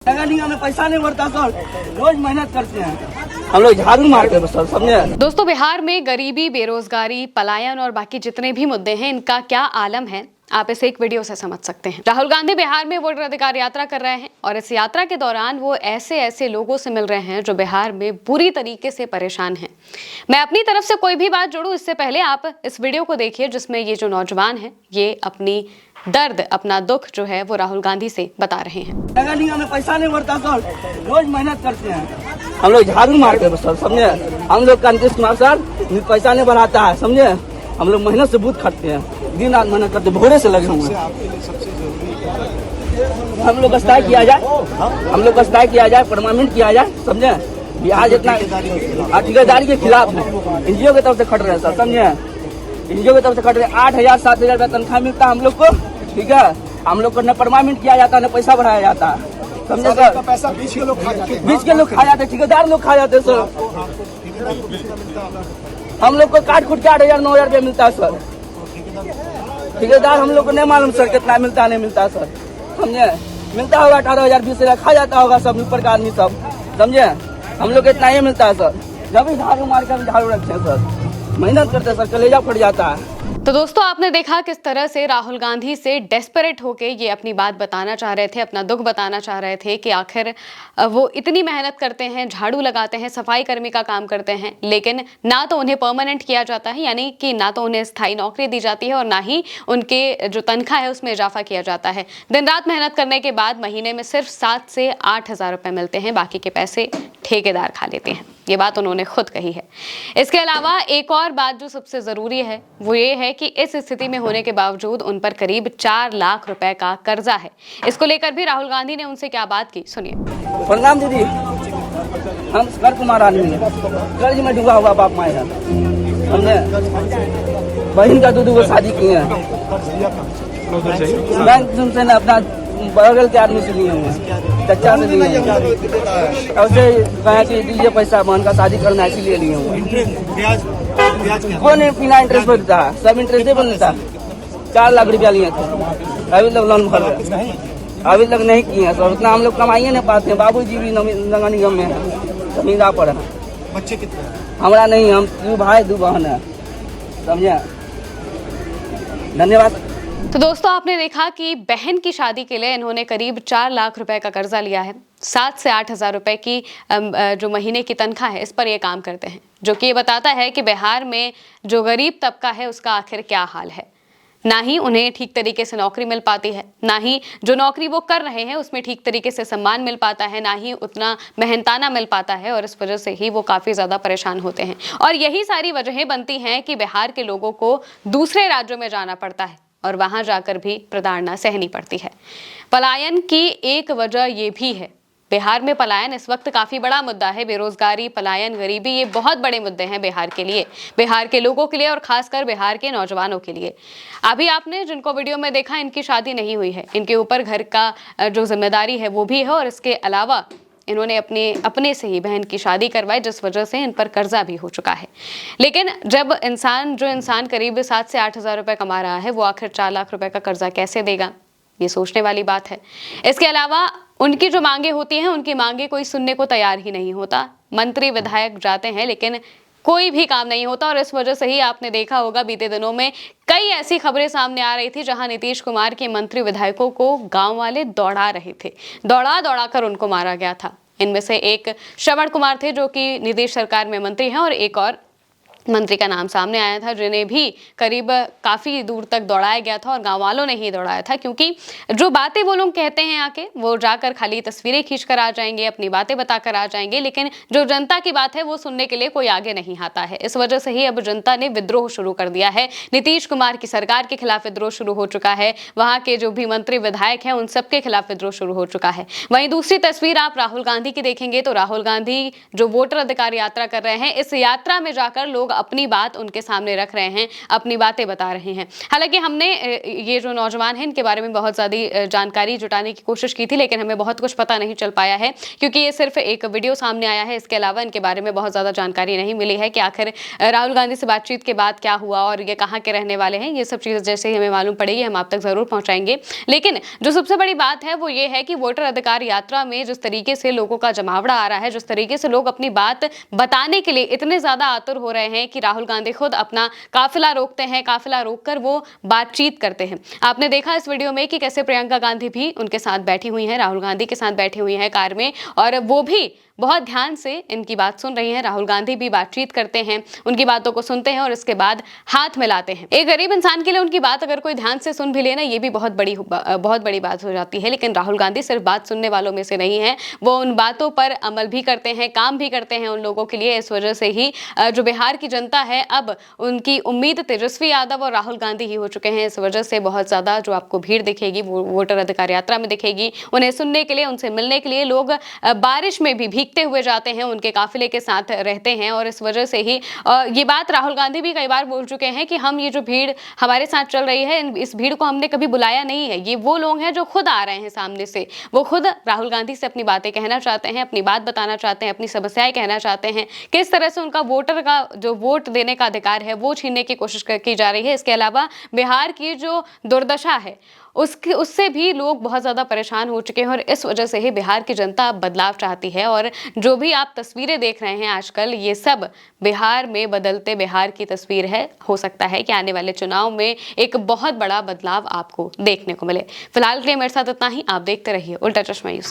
हमें पैसा नहीं बढ़ता सर, रोज मेहनत करते हैं हम लोग, झाड़ू मारते हैं सर, समझे। दोस्तों, बिहार में गरीबी, बेरोजगारी, पलायन और बाकी जितने भी मुद्दे हैं, इनका क्या आलम है, आप इसे एक वीडियो से समझ सकते हैं। राहुल गांधी बिहार में वोटर अधिकार यात्रा कर रहे हैं और इस यात्रा के दौरान वो ऐसे लोगों से मिल रहे हैं जो बिहार में बुरी तरीके से परेशान हैं। मैं अपनी तरफ से कोई भी बात जोड़ूं इससे पहले आप इस वीडियो को देखिए, जिसमें ये जो नौजवान है ये अपनी दर्द, अपना दुख जो है वो राहुल गांधी से बता रहे हैं। हमें पैसा नहीं बढ़ता सर, रोज मेहनत करते हैं हम लोग, झाड़ू मारते हैं सर, समझे। हम लोग का नीतीश कुमार सर पैसा नहीं बढ़ाता है, समझे। हम लोग मेहनत से बूथ खाते हैं, दिन रात मेहनत करते, भोरे से लगे हुए हैं। हम लोग का स्ट्राइक किया जाए, हम लोग का स्ट्राइक किया जाए, परमानेंट किया जाए, समझे। बिहार जितना ठेकेदारी के खिलाफ है, एनजीओ की तरफ से खट रहे हैं सर, समझे। एनजीओ की तरफ से खट रहे हैं, 8,000-7,000 रुपया तनख्वाह मिलता है हम लोग को, ठीक है। हम लोग को न परमानेंट किया जाता है, न पैसा बढ़ाया जाता है, समझे सर। पैसा बीच के लोग खा जाते हैं, बीच के लोग खा जाते हैं, ठेकेदार लोग खा जाते हैं सर। हम लोग को काट खुट के 8,000-9,000 रुपया मिलता है सर। ठेकेदार हम लोग को नहीं मालूम सर कितना मिलता है, नहीं मिलता है सर, समझे। मिलता होगा 18,000-20,000, खा जाता होगा सब ऊपर का आदमी सब, समझे। हम लोग को इतना ही मिलता है सर। जब भी झाड़ू मार कर झाड़ू रखते हैं सर, मेहनत करते हैं सर, कलेजा फट जाता है। तो दोस्तों, आपने देखा किस तरह से राहुल गांधी से डेस्परेट होके ये अपनी बात बताना चाह रहे थे, अपना दुख बताना चाह रहे थे कि आखिर वो इतनी मेहनत करते हैं, झाड़ू लगाते हैं, सफाई कर्मी का काम करते हैं, लेकिन ना तो उन्हें परमानेंट किया जाता है, यानी कि ना तो उन्हें स्थायी नौकरी दी जाती है और ना ही उनके जो तनख्वाह है उसमें इजाफा किया जाता है। दिन रात मेहनत करने के बाद महीने में सिर्फ 7 से 8,000 रुपये मिलते हैं, बाकी के पैसे ठेकेदार खा लेते हैं। ये बात उन्होंने खुद कही है। इसके अलावा एक और बात जो सबसे जरूरी है वो ये है कि इस स्थिति में होने के बावजूद उन पर करीब 4 लाख रुपए का कर्जा है। इसको लेकर भी राहुल गांधी ने उनसे क्या बात की, सुनिए। प्रणाम दीदी, हम कर कुमार आदमी है, कर्ज में डूबा हुआ बाप माए है, हमने बहन का 2 शादी की है, बैंक से न अपना बगल के आदमी से लिए हुए, चचा से लिए हुए, ऐसे कहा कि दीजिए पैसा, बहन का शादी करना है इसीलिए लिए हुए। कौन बिना इंटरेस्ट पर देता है, सब इंटरेस्ट ही बनता है। 4 लाख रुपया लिए थे, अभी तक लोन भर रहे, अभी तक नहीं किए हैं सर। उतना हम लोग कमाइए नहीं पाते हैं। बाबूजी भी नगर निगम में है, जमींदार पर है। बच्चे कितने हैं? हमारा नहीं, हम 2 भाई 2 बहन है, समझे। धन्यवाद। तो दोस्तों, आपने देखा कि बहन की शादी के लिए इन्होंने करीब 4 लाख रुपए का कर्जा लिया है। 7 से 8,000 रुपए की जो महीने की तनख्वाह है, इस पर ये काम करते हैं, जो कि ये बताता है कि बिहार में जो गरीब तबका है उसका आखिर क्या हाल है। ना ही उन्हें ठीक तरीके से नौकरी मिल पाती है, ना ही जो नौकरी वो कर रहे हैं उसमें ठीक तरीके से सम्मान मिल पाता है, ना ही उतना मेहनताना मिल पाता है, और इस वजह से ही वो काफ़ी ज़्यादा परेशान होते हैं। और यही सारी वजहें बनती हैं कि बिहार के लोगों को दूसरे राज्यों में जाना पड़ता है और वहां जाकर भी प्रताड़ना सहनी पड़ती है। पलायन की एक वजह ये भी है, बिहार में पलायन इस वक्त काफी बड़ा मुद्दा है। बेरोजगारी, पलायन, गरीबी, ये बहुत बड़े मुद्दे हैं बिहार के लिए, बिहार के लोगों के लिए और खासकर बिहार के नौजवानों के लिए। अभी आपने जिनको वीडियो में देखा, इनकी शादी नहीं हुई है, इनके ऊपर घर का जो जिम्मेदारी है वो भी है, और इसके अलावा इन्होंने अपने से ही बहन की शादी करवाई, जिस वजह से इन पर कर्जा भी हो चुका है। लेकिन जब इंसान करीब 7 से 8,000 रुपए कमा रहा है, वो आखिर 4 लाख रुपए का कर्जा कैसे देगा, ये सोचने वाली बात है। इसके अलावा उनकी जो मांगे होती हैं, उनकी मांगे कोई सुनने को तैयार ही नहीं होता। मंत्री विधायक जाते हैं लेकिन कोई भी काम नहीं होता, और इस वजह से ही आपने देखा होगा बीते दिनों में कई ऐसी खबरें सामने आ रही थी जहां नीतीश कुमार के मंत्री विधायकों को गांव वाले दौड़ा रहे थे, दौड़ा कर उनको मारा गया था। इनमें से एक श्रवण कुमार थे जो कि नीतीश सरकार में मंत्री हैं, और एक और मंत्री का नाम सामने आया था जिन्हें भी करीब काफी दूर तक दौड़ाया गया था, और गांव वालों ने ही दौड़ाया था, क्योंकि जो बातें वो लोग कहते हैं आके, वो जाकर खाली तस्वीरें खींच कर आ जाएंगे, अपनी बातें बताकर आ जाएंगे, लेकिन जो जनता की बात है वो सुनने के लिए कोई आगे नहीं आता है। इस वजह से ही अब जनता ने विद्रोह शुरू कर दिया है, नीतीश कुमार की सरकार के खिलाफ विद्रोह शुरू हो चुका है, वहां के जो भी मंत्री विधायक हैं उन सबके खिलाफ विद्रोह शुरू हो चुका है। वहीं दूसरी तस्वीर आप राहुल गांधी की देखेंगे तो राहुल गांधी जो वोटर अधिकार यात्रा कर रहे हैं, इस यात्रा में जाकर लोग अपनी बात उनके सामने रख रहे हैं, अपनी बातें बता रहे हैं। हालांकि हमने ये जो नौजवान हैं इनके बारे में बहुत ज़्यादा जानकारी जुटाने की कोशिश की थी, लेकिन हमें बहुत कुछ पता नहीं चल पाया है, क्योंकि ये सिर्फ एक वीडियो सामने आया है। इसके अलावा इनके बारे में बहुत ज़्यादा जानकारी नहीं मिली है कि आखिर राहुल गांधी से बातचीत के बाद क्या हुआ और ये कहाँ के रहने वाले हैं। ये सब चीज़ें जैसे ही हमें मालूम पड़ेगी हम आप तक ज़रूर पहुँचाएंगे। लेकिन जो सबसे बड़ी बात है वो ये है कि वोटर अधिकार यात्रा में जिस तरीके से लोगों का जमावड़ा आ रहा है, जिस तरीके से लोग अपनी बात बताने के लिए इतने ज़्यादा आतुर हो रहे हैं कि राहुल गांधी खुद अपना काफिला रोकते हैं, काफिला रोककर वो बातचीत करते हैं। आपने देखा इस वीडियो में कि कैसे प्रियंका गांधी भी उनके साथ बैठी हुई हैं, राहुल गांधी के साथ बैठी हुई हैं कार में, और वो भी बहुत ध्यान से इनकी बात सुन रही हैं। राहुल गांधी भी बातचीत करते हैं, उनकी बातों को सुनते हैं और इसके बाद हाथ मिलाते हैं। एक गरीब इंसान के लिए उनकी बात अगर कोई ध्यान से सुन भी ले ना, ये भी बहुत बड़ी बात हो जाती है। लेकिन राहुल गांधी सिर्फ बात सुनने वालों में से नहीं है, वो उन बातों पर अमल भी करते हैं, काम भी करते हैं उन लोगों के लिए। इस वजह से ही जो बिहार की जनता है अब उनकी उम्मीद तेजस्वी यादव और राहुल गांधी ही हो चुके हैं। इस वजह से बहुत ज्यादा जो आपको भीड़ दिखेगी वो वोटर अधिकार यात्रा में दिखेगी। उन्हें सुनने के लिए, उनसे मिलने के लिए लोग बारिश में भी भीगते हुए जाते हैं, उनके काफिले के साथ रहते हैं। और इस वजह से ही ये बात राहुल गांधी भी कई बार बोल चुके हैं कि हम ये जो भीड़ हमारे साथ चल रही है, इस भीड़ को हमने कभी बुलाया नहीं है। ये वो लोग हैं जो खुद आ रहे हैं सामने से, वो खुद राहुल गांधी से अपनी बातें कहना चाहते हैं, अपनी बात बताना चाहते हैं, अपनी समस्याएं कहना चाहते हैं। किस तरह से उनका वोटर का जो वोट देने का अधिकार है वो छीनने की कोशिश की जा रही है। इसके अलावा बिहार की जो दुर्दशा है उससे भी लोग बहुत ज़्यादा परेशान हो चुके हैं और इस वजह से ही बिहार की जनता अब बदलाव चाहती है। और जो भी आप तस्वीरें देख रहे हैं आजकल, ये सब बिहार में बदलते बिहार की तस्वीर है। हो सकता है कि आने वाले चुनाव में एक बहुत बड़ा बदलाव आपको देखने को मिले। फिलहाल के लिए मेरे साथ इतना ही। आप देखते रहिए उल्टा चश्मा यूसी।